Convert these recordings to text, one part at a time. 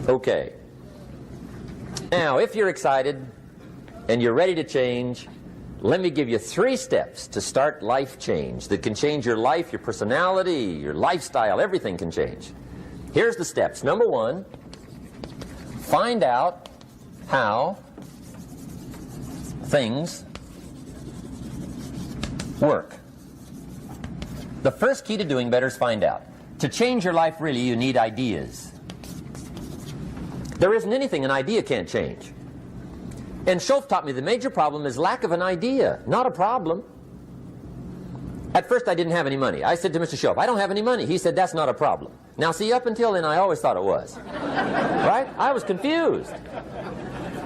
Okay. Now, if you're excited and you're ready to change, let me give you 3 steps to start life change that can change your life, your personality, your lifestyle. Everything can change. Here's the steps. Number 1, find out how things work. The first key to doing better is find out. To change your life, really, you need ideas. There isn't anything an idea can't change. And Schoaf taught me the major problem is lack of an idea, not a problem. At first I didn't have any money. I said to Mr. Schoaf, I don't have any money. He said, that's not a problem. Now see, up until then I always thought it was. Right? I was confused.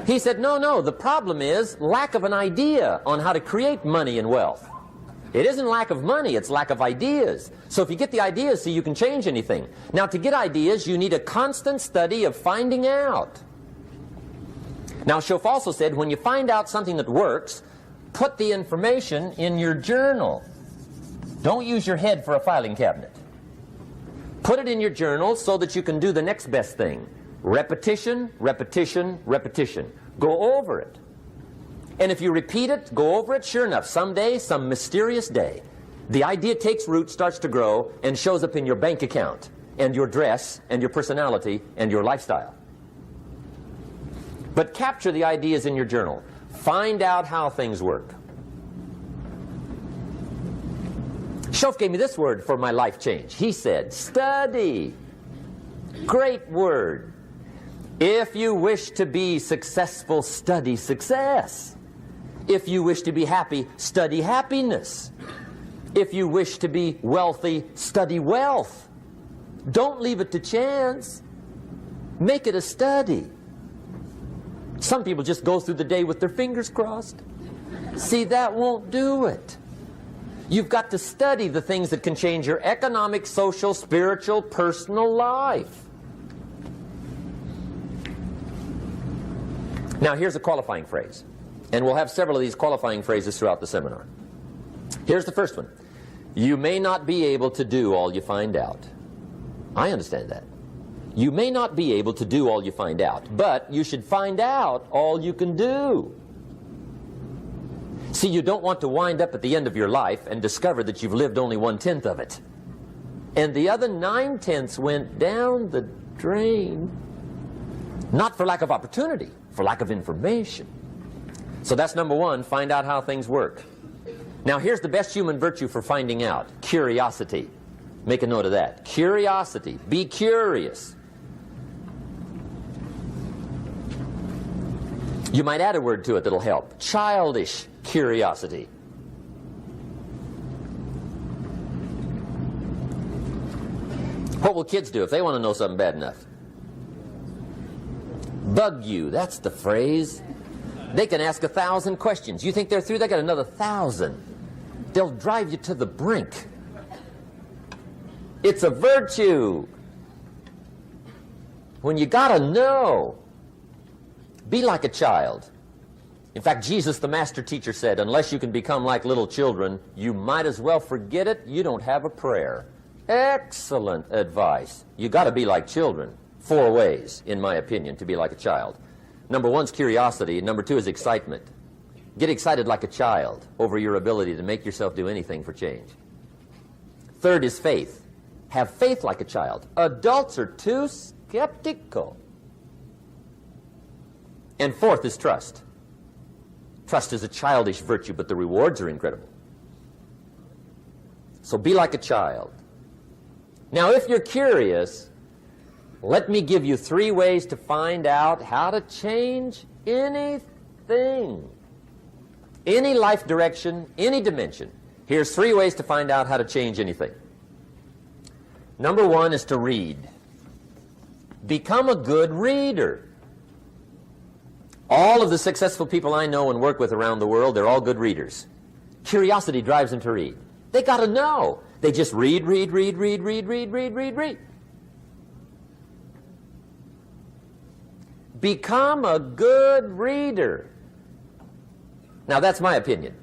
He said, no, the problem is lack of an idea on how to create money and wealth. It isn't lack of money, it's lack of ideas. So if you get the ideas, see, you can change anything. Now to get ideas, you need a constant study of finding out. Now, Schoaf also said, when you find out something that works, put the information in your journal. Don't use your head for a filing cabinet. Put it in your journal so that you can do the next best thing. Repetition, repetition, repetition. Go over it. And if you repeat it, go over it, sure enough, someday, some mysterious day, the idea takes root, starts to grow, and shows up in your bank account, and your dress, and your personality, and your lifestyle. But capture the ideas in your journal. Find out how things work. Schoaf gave me this word for my life change. He said, study. Great word. If you wish to be successful, study success. If you wish to be happy, study happiness. If you wish to be wealthy, study wealth. Don't leave it to chance. Make it a study. Some people just go through the day with their fingers crossed. See, that won't do it. You've got to study the things that can change your economic, social, spiritual, personal life. Now, here's a qualifying phrase. And we'll have several of these qualifying phrases throughout the seminar. Here's the first one. You may not be able to do all you find out. I understand that. You may not be able to do all you find out, but you should find out all you can do. See, you don't want to wind up at the end of your life and discover that you've lived only 1/10 of it. And the other 9/10 went down the drain. Not for lack of opportunity, for lack of information. So that's number 1, find out how things work. Now here's the best human virtue for finding out, curiosity. Make a note of that. Curiosity. Be curious. You might add a word to it that'll help. Childish curiosity. What will kids do if they want to know something bad enough? Bug you. That's the phrase. They can ask 1,000 questions. You think they're through? They got another 1,000. They'll drive you to the brink. It's a virtue. When you gotta know, be like a child. In fact, Jesus, the master teacher, said, unless you can become like little children, you might as well forget it. You don't have a prayer. Excellent advice. You gotta be like children. 4 ways, in my opinion, to be like a child. Number 1 is curiosity, and number 2 is excitement. Get excited like a child over your ability to make yourself do anything for change. 3rd is faith. Have faith like a child. Adults are too skeptical. And 4th is trust. Trust is a childish virtue, but the rewards are incredible. So be like a child. Now, if you're curious, let me give you 3 ways to find out how to change anything. Any life direction, any dimension. Here's 3 ways to find out how to change anything. Number 1 is to read. Become a good reader. All of the successful people I know and work with around the world, they're all good readers. Curiosity drives them to read. They got to know. They just read. Become a good reader. Now, that's my opinion.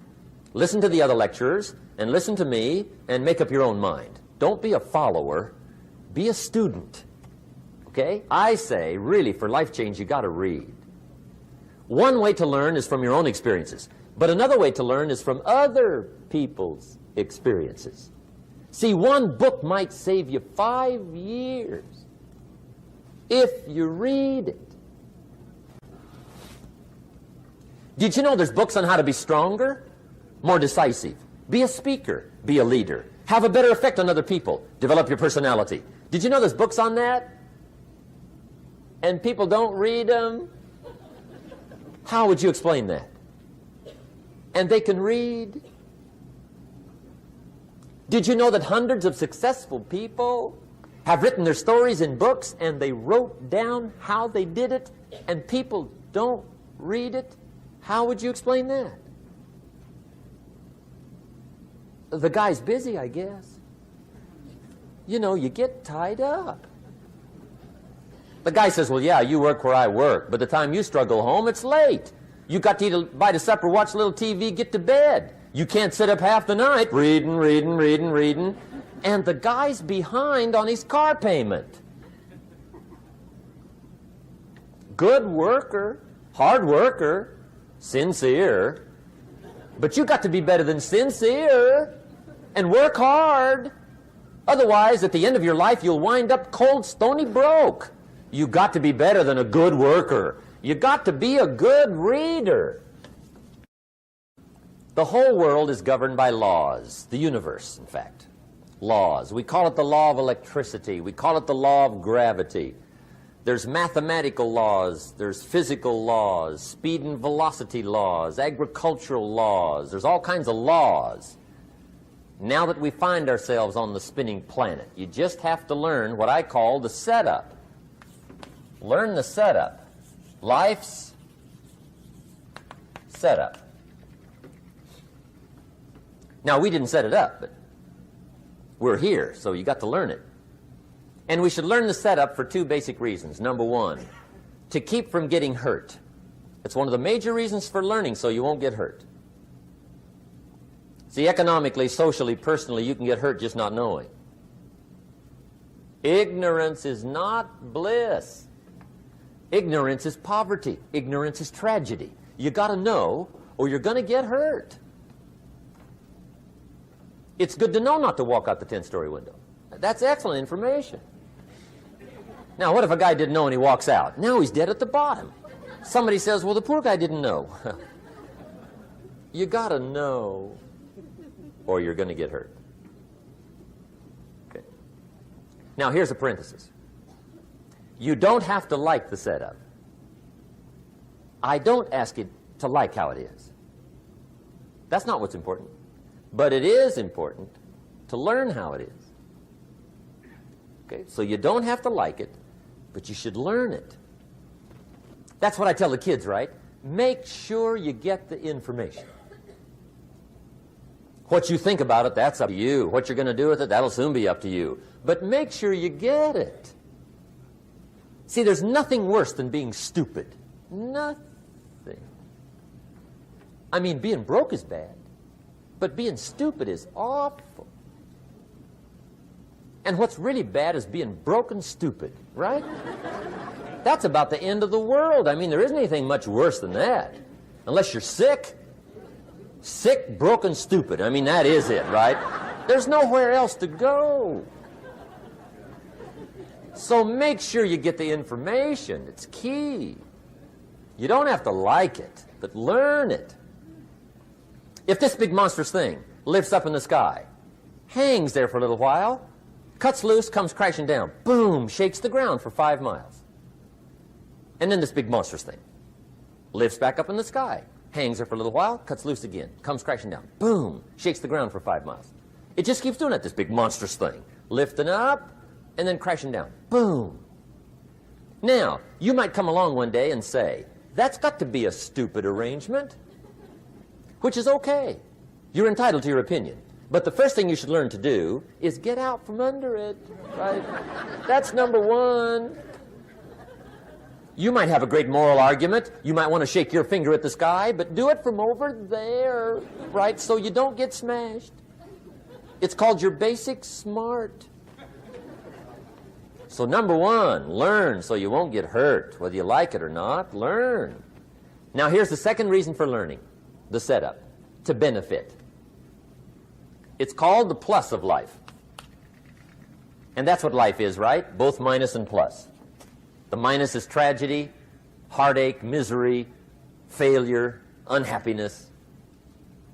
Listen to the other lecturers, and listen to me, and make up your own mind. Don't be a follower. Be a student. Okay? I say, really, for life change, you got to read. One way to learn is from your own experiences, but another way to learn is from other people's experiences. See, one book might save you 5 years if you read it. Did you know there's books on how to be stronger, more decisive, be a speaker, be a leader, have a better effect on other people, develop your personality? Did you know there's books on that? And people don't read them? How would you explain that? And they can read? Did you know that hundreds of successful people have written their stories in books and they wrote down how they did it and people don't read it? How would you explain that? The guy's busy, I guess. You know, you get tied up. The guy says, well, yeah, you work where I work, but the time you struggle home, it's late. You got to eat a bite of supper, watch a little TV, get to bed. You can't sit up half the night reading. And the guy's behind on his car payment. Good worker, hard worker, sincere. But you got to be better than sincere and work hard. Otherwise, at the end of your life, you'll wind up cold, stony broke. You got to be better than a good worker. You got to be a good reader. The whole world is governed by laws. The universe, in fact. Laws. We call it the law of electricity. We call it the law of gravity. There's mathematical laws. There's physical laws. Speed and velocity laws. Agricultural laws. There's all kinds of laws. Now that we find ourselves on the spinning planet, you just have to learn what I call the setup. Learn the setup. Life's setup. Now, we didn't set it up, but we're here, so you got to learn it. And we should learn the setup for 2 basic reasons. Number 1, to keep from getting hurt. It's one of the major reasons for learning, so you won't get hurt. See, economically, socially, personally, you can get hurt just not knowing. Ignorance is not bliss. Ignorance is poverty. Ignorance is tragedy. You got to know, or you're going to get hurt. It's good to know not to walk out the 10th-story window. That's excellent information. Now, what if a guy didn't know and he walks out? Now he's dead at the bottom. Somebody says, well, the poor guy didn't know. You got to know, or you're going to get hurt. Okay. Now, here's a parenthesis. You don't have to like the setup. I don't ask you to like how it is. That's not what's important. But it is important to learn how it is. Okay? So you don't have to like it, but you should learn it. That's what I tell the kids, right? Make sure you get the information. What you think about it, that's up to you. What you're going to do with it, that'll soon be up to you. But make sure you get it. See, there's nothing worse than being stupid. Nothing. I mean, being broke is bad, but being stupid is awful. And what's really bad is being broke and stupid, right? That's about the end of the world. I mean, there isn't anything much worse than that. Unless you're sick. Sick, broken, stupid. I mean, that is it, right? There's nowhere else to go. So make sure you get the information. It's key. You don't have to like it, but learn it. If this big monstrous thing lifts up in the sky, hangs there for a little while, cuts loose, comes crashing down, boom, shakes the ground for 5 miles. And then this big monstrous thing lifts back up in the sky, hangs there for a little while, cuts loose again, comes crashing down, boom, shakes the ground for 5 miles. It just keeps doing it, this big monstrous thing, lifting up and then crashing down, boom. Now, you might come along one day and say, that's got to be a stupid arrangement, which is okay. You're entitled to your opinion. But the first thing you should learn to do is get out from under it, right? That's number 1. You might have a great moral argument. You might want to shake your finger at the sky, but do it from over there, right, so you don't get smashed. It's called your basic smart. So number one, learn so you won't get hurt, whether you like it or not. Learn. Now here's the second reason for learning, the setup, to benefit. It's called the plus of life. And that's what life is, right? Both minus and plus. The minus is tragedy, heartache, misery, failure, unhappiness.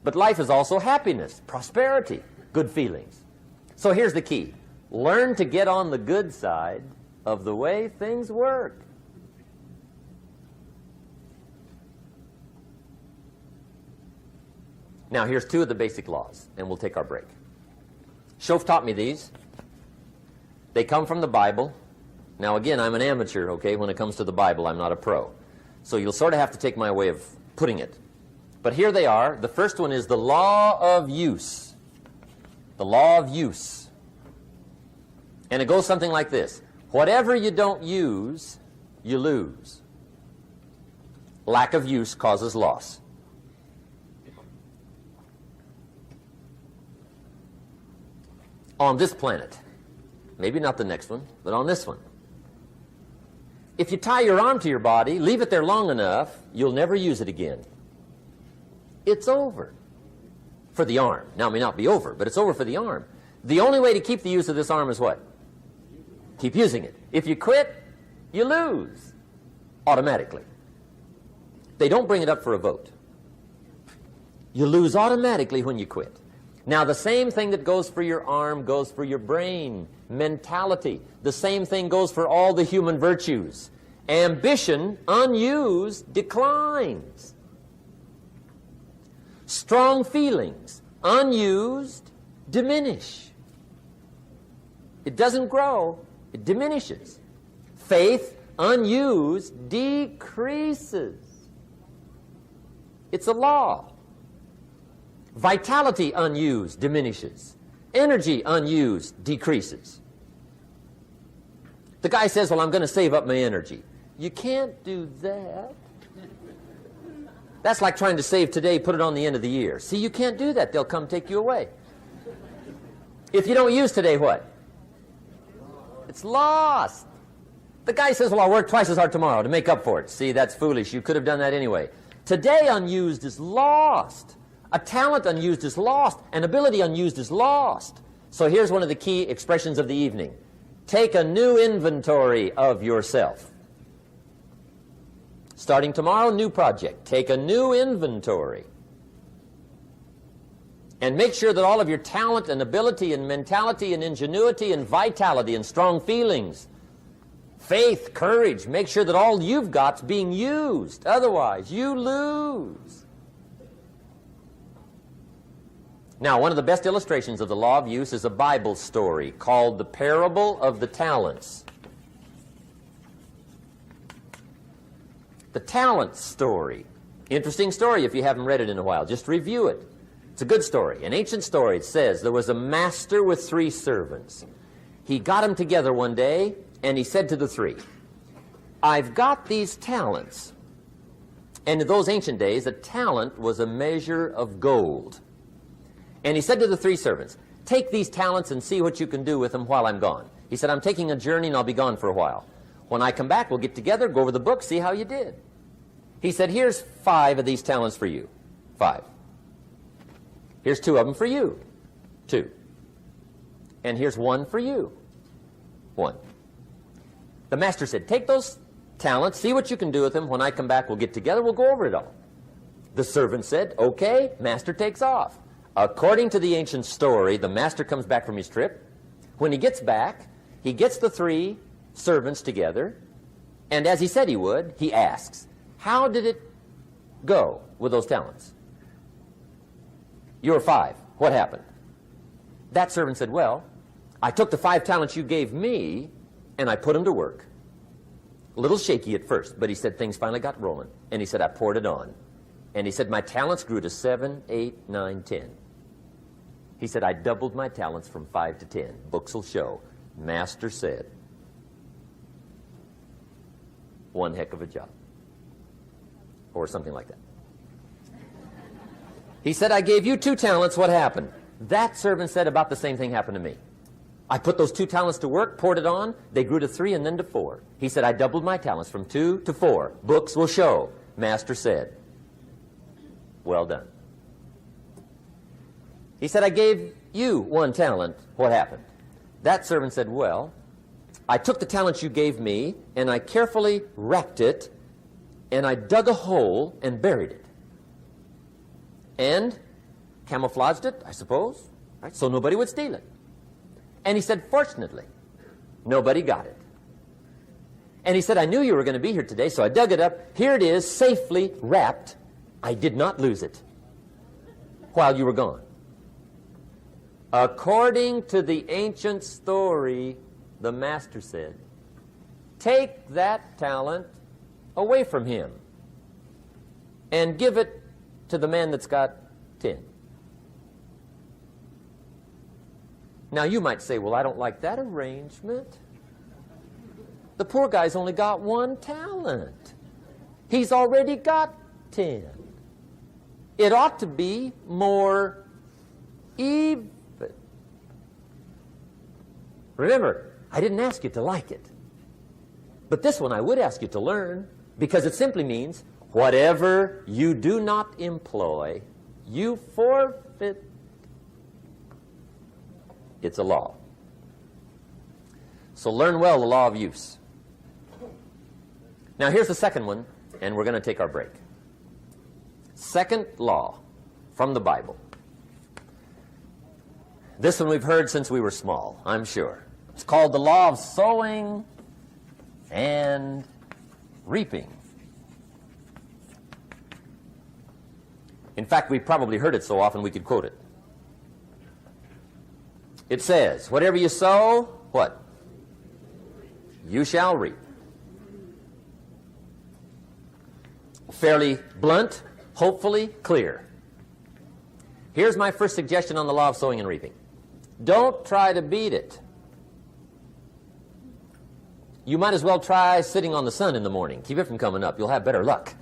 But life is also happiness, prosperity, good feelings. So here's the key. Learn to get on the good side of the way things work. Now here's two of the basic laws, and we'll take our break. Shof taught me these. They come from the Bible. Now again, I'm an amateur, okay, when it comes to the Bible. I'm not a pro. So you'll sort of have to take my way of putting it. But here they are. The first one is the law of use. The law of use. And it goes something like this. Whatever you don't use, you lose. Lack of use causes loss. On this planet, maybe not the next one, but on this one, if you tie your arm to your body, leave it there long enough, you'll never use it again. It's over for the arm. Now, it may not be over, but it's over for the arm. The only way to keep the use of this arm is what? Keep using it. If you quit, you lose automatically. They don't bring it up for a vote. You lose automatically when you quit. Now, the same thing that goes for your arm goes for your brain, mentality. The same thing goes for all the human virtues. Ambition, unused, declines. Strong feelings, unused, diminish. It doesn't grow, it diminishes. Faith, unused, decreases. It's a law. Vitality, unused, diminishes. Energy, unused, decreases. The guy says, well, I'm going to save up my energy. You can't do that. That's like trying to save today, put it on the end of the year. See, you can't do that. They'll come take you away. If you don't use today, what? It's lost. The guy says, well, I'll work twice as hard tomorrow to make up for it. See, that's foolish. You could have done that anyway. Today, unused is lost. A talent unused is lost. An ability unused is lost. So here's one of the key expressions of the evening. Take a new inventory of yourself. Starting tomorrow, new project. Take a new inventory. And make sure that all of your talent and ability and mentality and ingenuity and vitality and strong feelings, faith, courage, make sure that all you've got's being used. Otherwise, you lose. Now, one of the best illustrations of the law of use is a Bible story called the Parable of the Talents. The talent story. Interesting story if you haven't read it in a while. Just review it. It's a good story. An ancient story. It says there was a master with 3 servants. He got them together one day, and he said to the 3, I've got these talents. And in those ancient days, a talent was a measure of gold. And he said to the 3 servants, take these talents and see what you can do with them while I'm gone. He said, I'm taking a journey and I'll be gone for a while. When I come back, we'll get together, go over the book, see how you did. He said, here's 5 of these talents for you. 5. Here's 2 of them for you. 2. And here's 1 for you. 1. The master said, take those talents, see what you can do with them. When I come back, we'll get together, we'll go over it all. The servant said, okay, master takes off. According to the ancient story, the master comes back from his trip. When he gets back, he gets the 3 servants together, and as he said he would, he asks, how did it go with those talents? You were 5. What happened? That servant said, well, I took the 5 talents you gave me, and I put them to work. A little shaky at first, but he said things finally got rolling, and he said, I poured it on. And he said, my talents grew to 7, 8, 9, 10. He said, I doubled my talents from 5 to 10. Books will show. Master said, one heck of a job. Or something like that. He said, I gave you 2 talents. What happened? That servant said about the same thing happened to me. I put those 2 talents to work, poured it on. They grew to 3 and then to 4. He said, I doubled my talents from 2 to 4. Books will show. Master said, well done. He said, I gave you 1 talent. What happened? That servant said, well, I took the talent you gave me, and I carefully wrapped it, and I dug a hole and buried it. And camouflaged it, I suppose, right? So nobody would steal it. And he said, fortunately, nobody got it. And he said, I knew you were going to be here today, so I dug it up. Here it is, safely wrapped. I did not lose it while you were gone. According to the ancient story, the master said, take that talent away from him and give it to the man that's got 10. Now you might say, well, I don't like that arrangement. The poor guy's only got 1 talent. He's already got 10. It ought to be more even. Remember, I didn't ask you to like it. But this one I would ask you to learn, because it simply means whatever you do not employ, you forfeit. It's a law. So learn well the law of use. Now here's the second one, and we're going to take our break. Second law from the Bible. This one we've heard since we were small, I'm sure. It's called the law of sowing and reaping. In fact, we've probably heard it so often we could quote it. It says, whatever you sow, what? You shall reap. Fairly blunt, hopefully clear. Here's my first suggestion on the law of sowing and reaping. Don't try to beat it. You might as well try sitting on the sun in the morning. Keep it from coming up. You'll have better luck.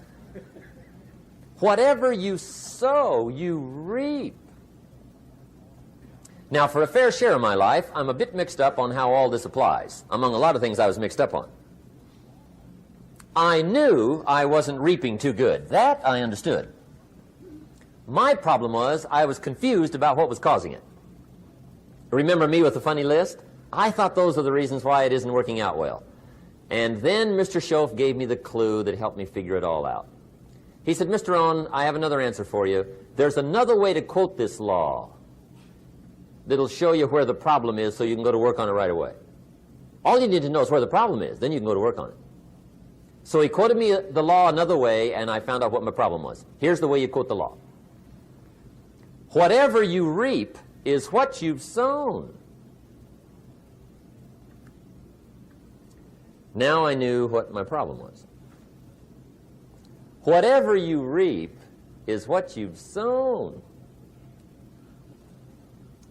Whatever you sow, you reap. Now, for a fair share of my life, I'm a bit mixed up on how all this applies. Among a lot of things I was mixed up on. I knew I wasn't reaping too good. That I understood. My problem was I was confused about what was causing it. Remember me with the funny list? I thought those are the reasons why it isn't working out well. And then Mr. Schoaf gave me the clue that helped me figure it all out. He said, Mr. Rohn, I have another answer for you. There's another way to quote this law that'll show you where the problem is so you can go to work on it right away. All you need to know is where the problem is. Then you can go to work on it. So he quoted me the law another way, and I found out what my problem was. Here's the way you quote the law. Whatever you reap is what you've sown. Now I knew what my problem was. Whatever you reap is what you've sown.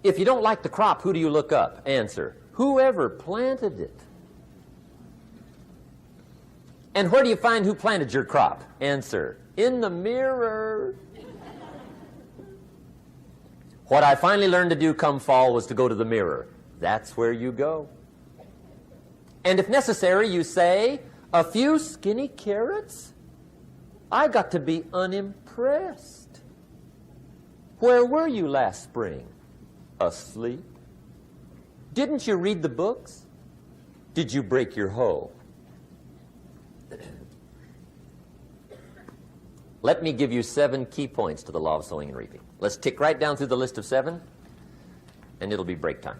If you don't like the crop, who do you look up? Answer, whoever planted it. And where do you find who planted your crop? Answer, in the mirror. What I finally learned to do come fall was to go to the mirror. That's where you go. And if necessary, you say, a few skinny carrots? I got to be unimpressed. Where were you last spring? Asleep. Didn't you read the books? Did you break your hoe? Let me give you 7 key points to the law of sowing and reaping. Let's tick right down through the list of 7, and it'll be break time.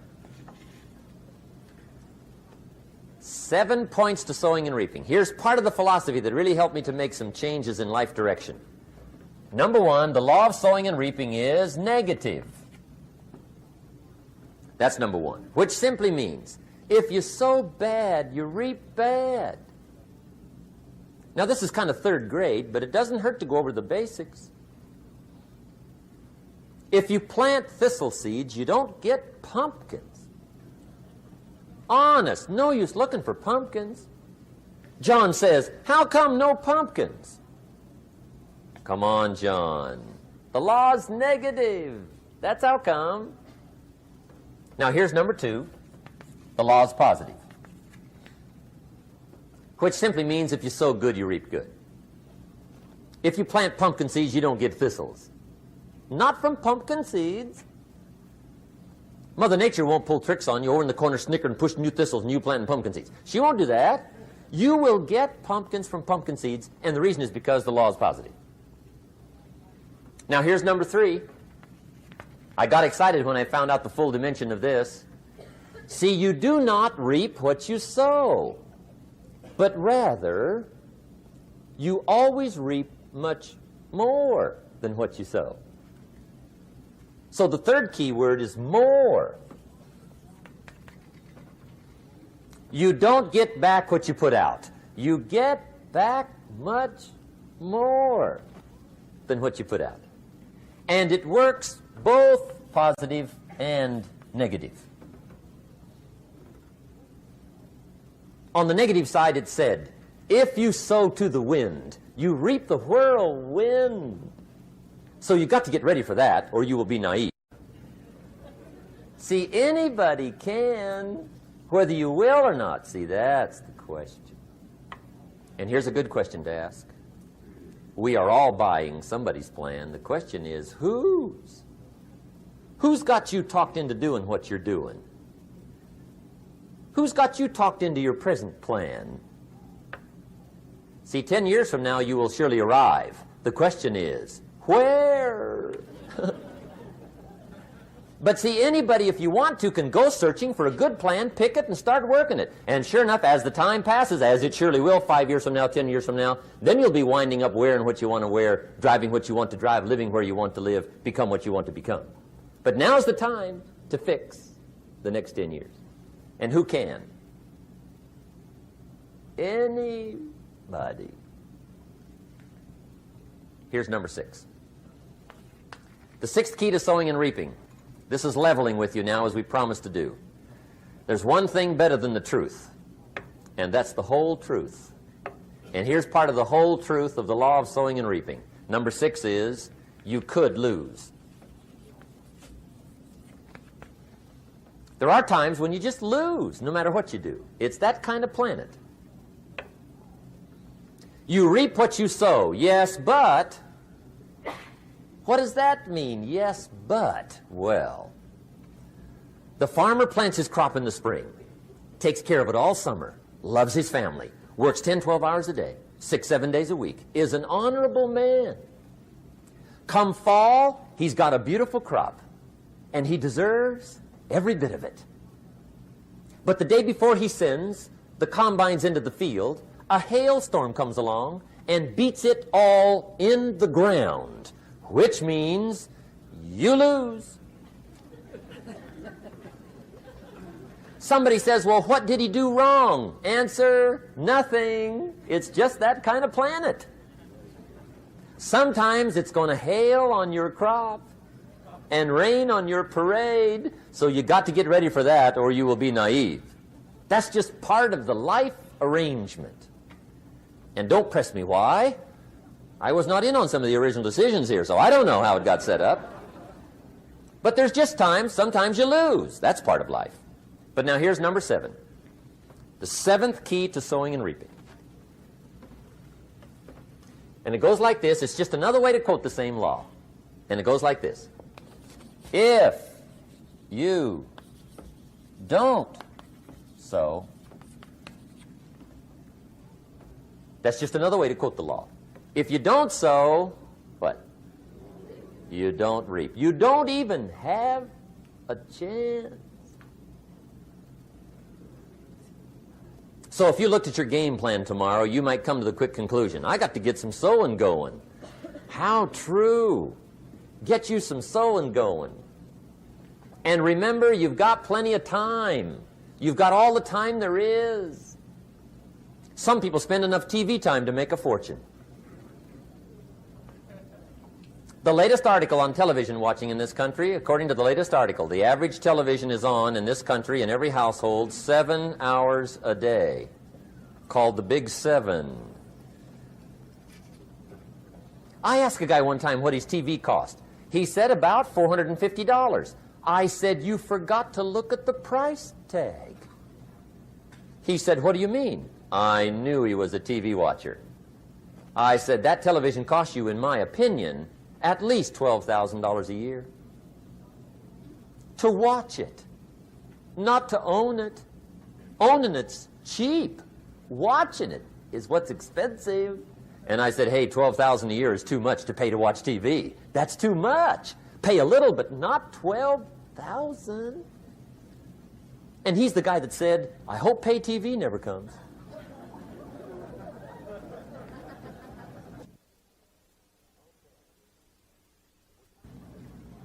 7 points to sowing and reaping. Here's part of the philosophy that really helped me to make some changes in life direction. Number 1, the law of sowing and reaping is negative. That's number 1, which simply means if you sow bad, you reap bad. Now, this is kind of 3rd grade, but it doesn't hurt to go over the basics. If you plant thistle seeds, you don't get pumpkins. Honest, no use looking for pumpkins. John says, how come no pumpkins? Come on, John. The law's negative. That's how come. Now, here's number 2. The law is positive, which simply means if you sow good, you reap good. If you plant pumpkin seeds, you don't get thistles. Not from pumpkin seeds. Mother Nature won't pull tricks on you over in the corner snickering and pushing new thistles and you planting pumpkin seeds. She won't do that. You will get pumpkins from pumpkin seeds, and the reason is because the law is positive. Now here's number 3. I got excited when I found out the full dimension of this. See, you do not reap what you sow, but rather you always reap much more than what you sow. So the third key word is more. You don't get back what you put out. You get back much more than what you put out. And it works both positive and negative. On the negative side, it said, if you sow to the wind, you reap the whirlwind. So you've got to get ready for that, or you will be naive. See, anybody can, whether you will or not. See, that's the question. And here's a good question to ask. We are all buying somebody's plan. The question is, whose? Who's got you talked into doing what you're doing? Who's got you talked into your present plan? See, 10 years from now, you will surely arrive. The question is, where? But see, anybody, if you want to, can go searching for a good plan, pick it, and start working it. And sure enough, as the time passes, as it surely will 5 years from now, 10 years from now, then you'll be winding up wearing what you want to wear, driving what you want to drive, living where you want to live, become what you want to become. But now's the time to fix the next 10 years. And who can? Anybody. Here's number 6. The 6th key to sowing and reaping. This is leveling with you now, as we promised to do. There's one thing better than the truth, and that's the whole truth. And here's part of the whole truth of the law of sowing and reaping. Number 6 is, you could lose. There are times when you just lose, no matter what you do. It's that kind of planet. You reap what you sow, yes, but... What does that mean? Yes, but, well, the farmer plants his crop in the spring, takes care of it all summer, loves his family, works 10, 12 hours a day, 6, 7 days a week, is an honorable man. Come fall, he's got a beautiful crop, and he deserves every bit of it. But the day before he sends the combines into the field, a hailstorm comes along and beats it all in the ground, which means you lose. Somebody says, well, what did he do wrong? Answer, nothing. It's just that kind of planet. Sometimes it's going to hail on your crop and rain on your parade, so you got to get ready for that or you will be naive. That's just part of the life arrangement. And don't press me why. I was not in on some of the original decisions here, so I don't know how it got set up. But there's just times, sometimes you lose. That's part of life. But now here's number 7. The 7th key to sowing and reaping. And it goes like this. It's just another way to quote the same law. And it goes like this. If you don't sow, that's just another way to quote the law. If you don't sow, what? You don't reap. You don't even have a chance. So if you looked at your game plan tomorrow, you might come to the quick conclusion, I got to get some sowing going. How true. Get you some sowing going. And remember, you've got plenty of time. You've got all the time there is. Some people spend enough TV time to make a fortune. The latest article on television watching in this country, according to the latest article, the average television is on in this country in every household 7 hours a day, called the Big 7. I asked a guy one time what his TV cost. He said about $450. I said, you forgot to look at the price tag. He said, what do you mean? I knew he was a TV watcher. I said, that television costs you, in my opinion, at least $12,000 a year. To watch it, not to own it. Owning it's cheap. Watching it is what's expensive. And I said, hey, $12,000 a year is too much to pay to watch TV. That's too much. Pay a little, but not $12,000. And he's the guy that said, I hope pay TV never comes.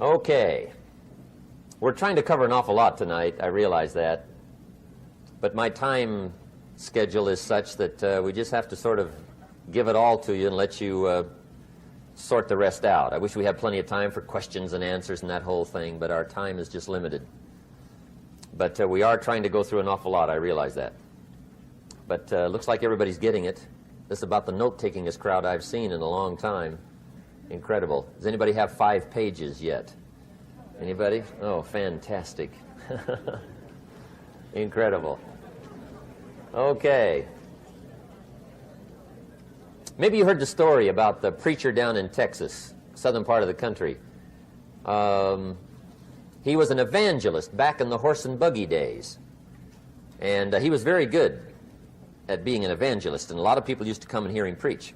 Okay. We're trying to cover an awful lot tonight, I realize that. But my time schedule is such that we just have to sort of give it all to you and let you sort the rest out. I wish we had plenty of time for questions and answers and that whole thing, but our time is just limited. But we are trying to go through an awful lot, I realize that. But looks like everybody's getting it. This is about the note-takingest crowd I've seen in a long time. Incredible. Does anybody have 5 pages yet? Anybody? Oh, fantastic. Incredible. Okay. Maybe you heard the story about the preacher down in Texas, southern part of the country. He was an evangelist back in the horse and buggy days. And he was very good at being an evangelist, and a lot of people used to come and hear him preach.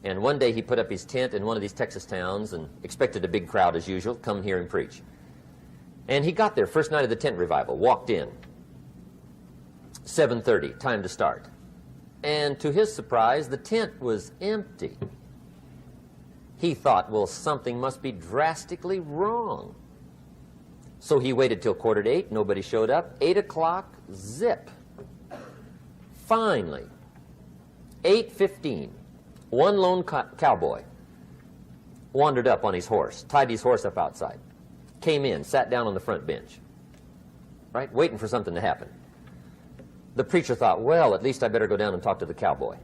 And one day he put up his tent in one of these Texas towns and expected a big crowd as usual, come and hear him preach. And he got there, first night of the tent revival, walked in. 7:30, time to start. And to his surprise, the tent was empty. He thought, well, something must be drastically wrong. So he waited till 7:45, nobody showed up. 8 o'clock, zip. Finally, 8:15, one lone cowboy wandered up on his horse, tied his horse up outside, came in, sat down on the front bench, right, waiting for something to happen. The preacher thought, well, at least I better go down and talk to the cowboy.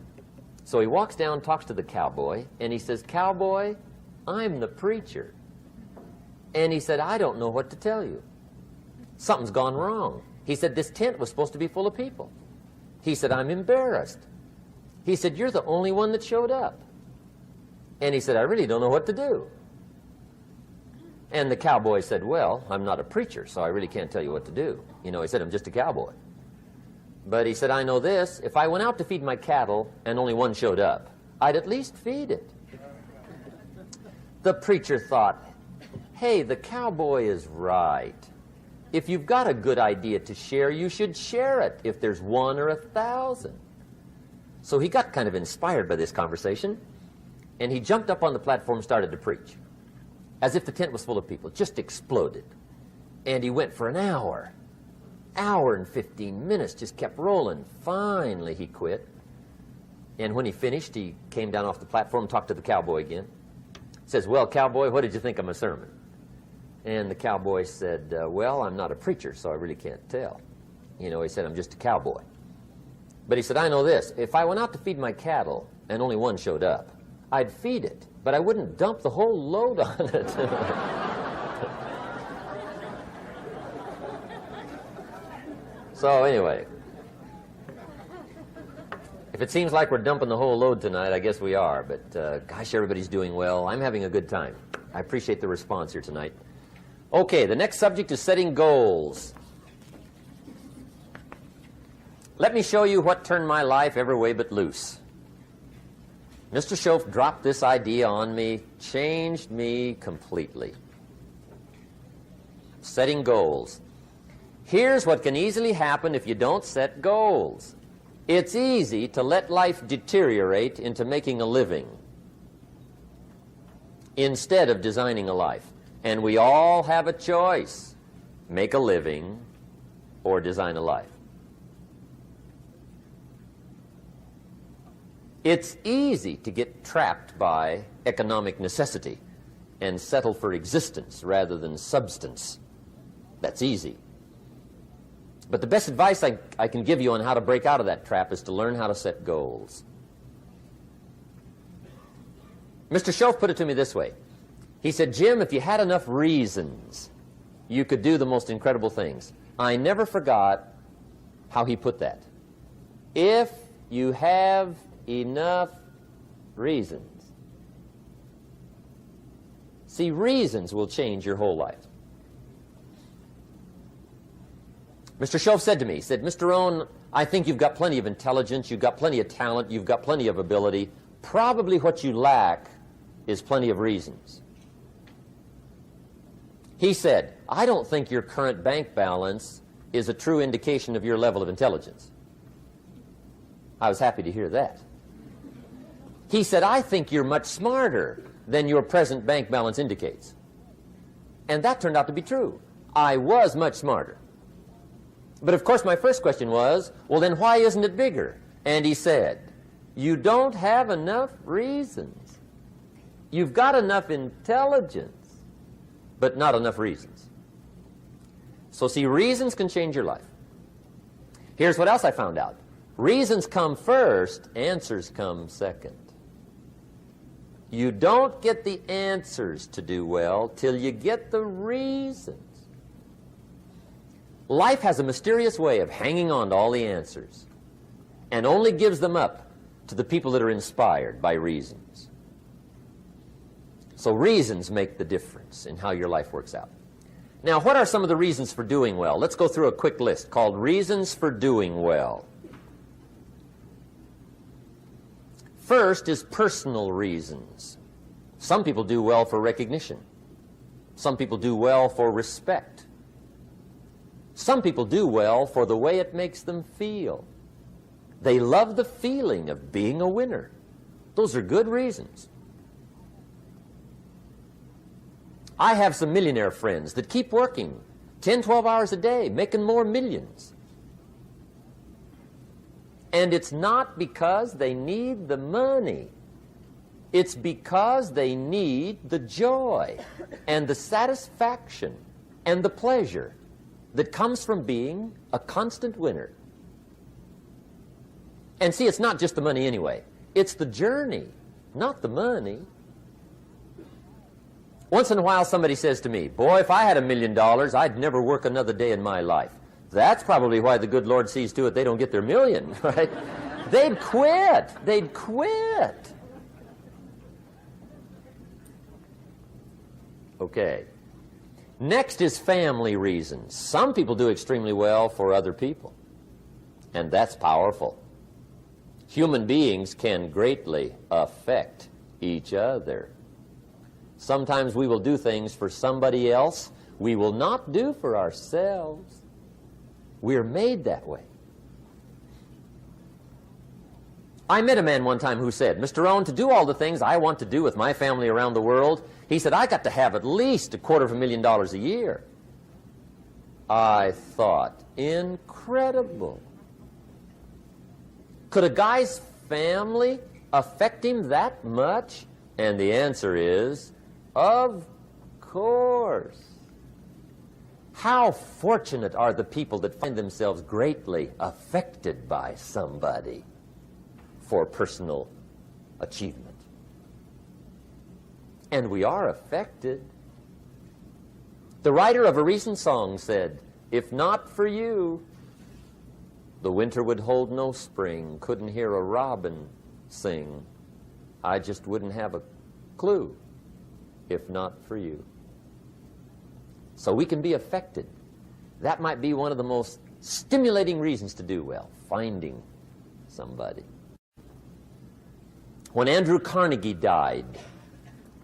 So he walks down, talks to the cowboy, and he says, cowboy, I'm the preacher. And he said, I don't know what to tell you. Something's gone wrong. He said, this tent was supposed to be full of people. He said, I'm embarrassed. He said, you're the only one that showed up. And he said, I really don't know what to do. And the cowboy said, well, I'm not a preacher, so I really can't tell you what to do. You know, he said, I'm just a cowboy. But he said, I know this, if I went out to feed my cattle and only one showed up, I'd at least feed it. The preacher thought, hey, the cowboy is right. If you've got a good idea to share, you should share it, if there's 1 or 1,000. So he got kind of inspired by this conversation, and he jumped up on the platform and started to preach, as if the tent was full of people, just exploded. And he went for an hour and 15 minutes, just kept rolling. Finally, he quit. And when he finished, he came down off the platform, talked to the cowboy again. Says, well, cowboy, what did you think of my sermon? And the cowboy said, well, I'm not a preacher, so I really can't tell. You know, he said, I'm just a cowboy. But he said, I know this. If I went out to feed my cattle and only one showed up, I'd feed it, but I wouldn't dump the whole load on it. So anyway, if it seems like we're dumping the whole load tonight, I guess we are. But gosh, everybody's doing well. I'm having a good time. I appreciate the response here tonight. Okay, the next subject is setting goals. Let me show you what turned my life every way but loose. Mr. Schoaf dropped this idea on me, changed me completely. Setting goals. Here's what can easily happen if you don't set goals. It's easy to let life deteriorate into making a living instead of designing a life. And we all have a choice. Make a living or design a life. It's easy to get trapped by economic necessity and settle for existence rather than substance. That's easy. But the best advice I can give you on how to break out of that trap is to learn how to set goals. Mr. Schoaf put it to me this way. He said, Jim, if you had enough reasons, you could do the most incredible things. I never forgot how he put that. if you have enough reasons. See, reasons will change your whole life. Mr. Shove said to me, he said, Mr. Rohn, I think you've got plenty of intelligence, you've got plenty of talent, you've got plenty of ability. Probably what you lack is plenty of reasons. He said, I don't think your current bank balance is a true indication of your level of intelligence. I was happy to hear that. He said, I think you're much smarter than your present bank balance indicates. And that turned out to be true. I was much smarter. But of course my first question was, well then why isn't it bigger? And he said, you don't have enough reasons. You've got enough intelligence, but not enough reasons. So see, reasons can change your life. Here's what else I found out. Reasons come first, answers come second. You don't get the answers to do well till you get the reasons. Life has a mysterious way of hanging on to all the answers and only gives them up to the people that are inspired by reasons. So reasons make the difference in how your life works out. Now, what are some of the reasons for doing well? Let's go through a quick list called Reasons for Doing Well. First is personal reasons. Some people do well for recognition. Some people do well for respect. Some people do well for the way it makes them feel. They love the feeling of being a winner. Those are good reasons. I have some millionaire friends that keep working 10, 12 hours a day, making more millions. And it's not because they need the money. It's because they need the joy and the satisfaction and the pleasure that comes from being a constant winner. And see, it's not just the money anyway. It's the journey, not the money. Once in a while somebody says to me, boy, if I had $1 million, I'd never work another day in my life. That's probably why the good Lord sees to it they don't get their million, right? They'd quit. They'd quit. Okay. Next is family reasons. Some people do extremely well for other people, and that's powerful. Human beings can greatly affect each other. Sometimes we will do things for somebody else we will not do for ourselves. We're made that way. I met a man one time who said, Mr. Rohn, to do all the things I want to do with my family around the world, he said, I got to have at least $250,000 a year. I thought, incredible. Could a guy's family affect him that much? And the answer is, of course. How fortunate are the people that find themselves greatly affected by somebody for personal achievement. And we are affected. The writer of a recent song said, if not for you, the winter would hold no spring, couldn't hear a robin sing. I just wouldn't have a clue if not for you. So we can be affected. That might be one of the most stimulating reasons to do well, finding somebody. When Andrew Carnegie died,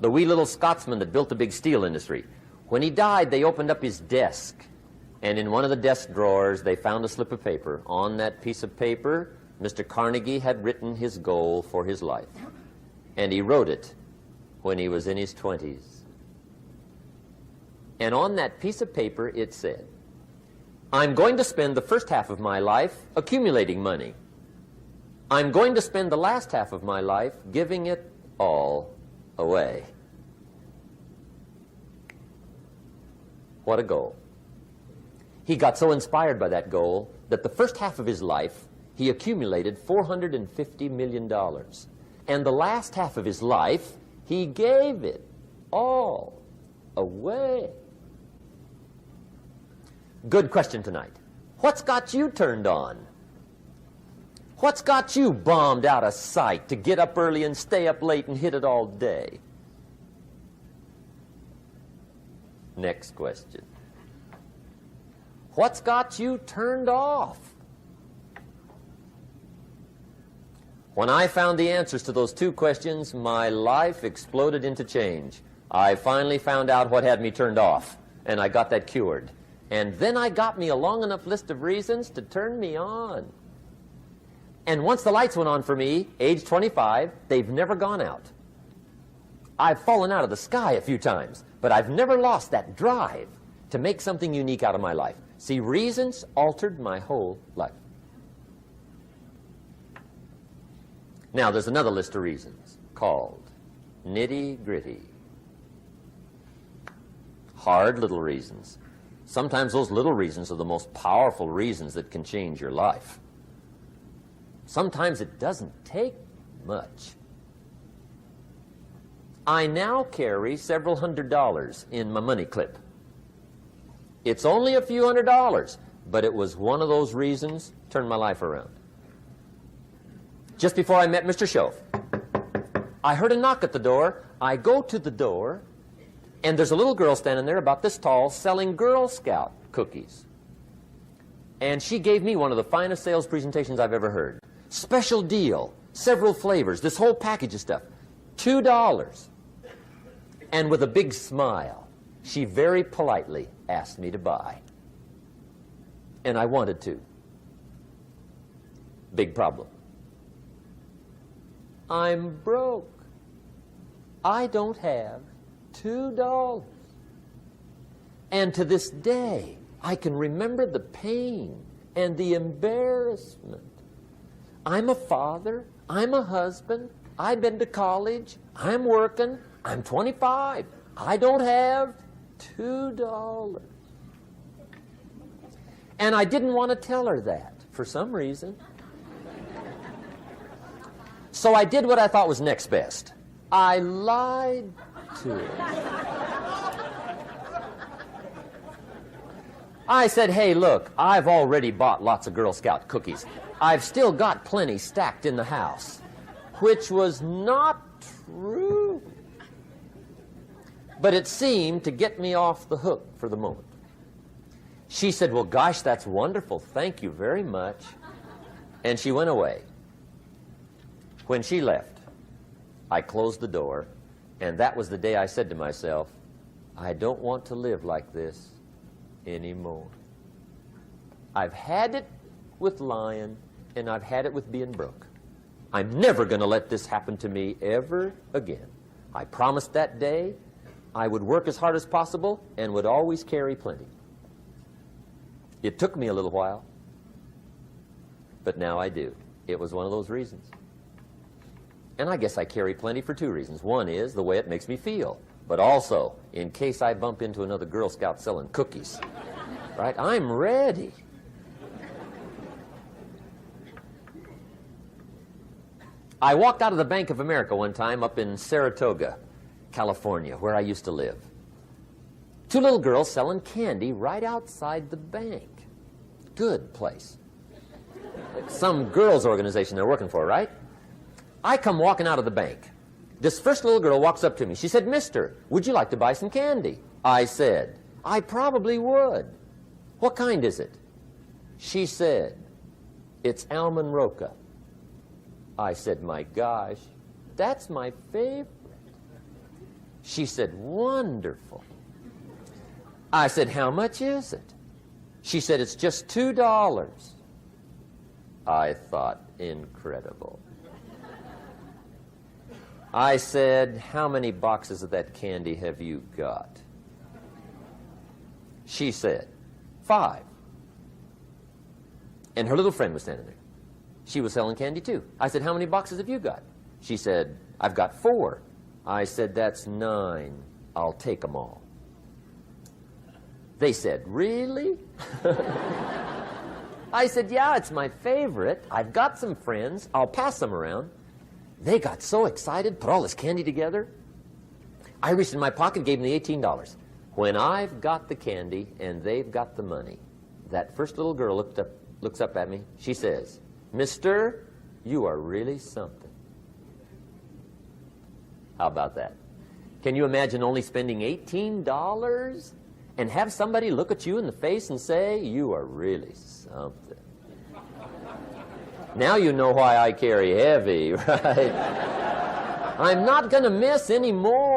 the wee little Scotsman that built the big steel industry, when he died, they opened up his desk, and in one of the desk drawers, they found a slip of paper. On that piece of paper, Mr. Carnegie had written his goal for his life, and he wrote it when he was in his 20s. And on that piece of paper, it said, I'm going to spend the first half of my life accumulating money. I'm going to spend the last half of my life giving it all away. What a goal. He got so inspired by that goal that the first half of his life, he accumulated $450 million. And the last half of his life, he gave it all away. Good question tonight. What's got you turned on? What's got you bombed out of sight to get up early and stay up late and hit it all day? Next question. What's got you turned off? When I found the answers to those two questions, my life exploded into change. I finally found out what had me turned off, and I got that cured. And then I got me a long enough list of reasons to turn me on. And once the lights went on for me, age 25, they've never gone out. I've fallen out of the sky a few times, but I've never lost that drive to make something unique out of my life. See, reasons altered my whole life. Now, there's another list of reasons called nitty-gritty. Hard little reasons. Sometimes those little reasons are the most powerful reasons that can change your life. Sometimes it doesn't take much. I now carry several $100s in my money clip. It's only a few $100s, but it was one of those reasons turned my life around. Just before I met Mr. Schoaf, I heard a knock at the door. I go to the door, and there's a little girl standing there about this tall selling Girl Scout cookies. And she gave me one of the finest sales presentations I've ever heard. Special deal, several flavors, this whole package of stuff, $2. And with a big smile, she very politely asked me to buy. And I wanted to. Big problem. I'm broke. I don't have $2. And to this day, I can remember the pain and the embarrassment. I'm a father. I'm a husband. I've been to college. I'm working. I'm 25. I don't have $2. And I didn't want to tell her that for some reason. So I did what I thought was next best. I lied to her. I said, hey, look, I've already bought lots of Girl Scout cookies. I've still got plenty stacked in the house, which was not true. But it seemed to get me off the hook for the moment. She said, well, gosh, that's wonderful. Thank you very much. And she went away. When she left, I closed the door, and that was the day I said to myself, I don't want to live like this anymore. I've had it with lying, and I've had it with being broke. I'm never going to let this happen to me ever again. I promised that day I would work as hard as possible and would always carry plenty. It took me a little while, but now I do. It was one of those reasons. And I guess I carry plenty for two reasons. One is the way it makes me feel, but also in case I bump into another Girl Scout selling cookies. Right? I'm ready. I walked out of the Bank of America one time up in Saratoga, California, where I used to live. Two little girls selling candy right outside the bank. Good place. Some girls' organization they're working for, right? I come walking out of the bank. This first little girl walks up to me. She said, Mister, would you like to buy some candy? I said, I probably would. What kind is it? She said, it's almond roca. I said, my gosh, that's my favorite. She said, wonderful. I said, how much is it? She said, it's just $2. I thought, incredible. I said, how many boxes of that candy have you got? She said, 5. And her little friend was standing there. She was selling candy too. I said, how many boxes have you got? She said, I've got 4. I said, that's 9. I'll take them all. They said, really? I said, yeah, it's my favorite. I've got some friends. I'll pass them around. They got so excited, put all this candy together. I reached in my pocket, gave them the $18. When I've got the candy and they've got the money, that first little girl looks up at me. She says, Mister, You are really something. How about that? Can you imagine only spending $18 and have somebody look at you in the face and say, you are really something? Now you know why I carry heavy, right? I'm not going to miss any more.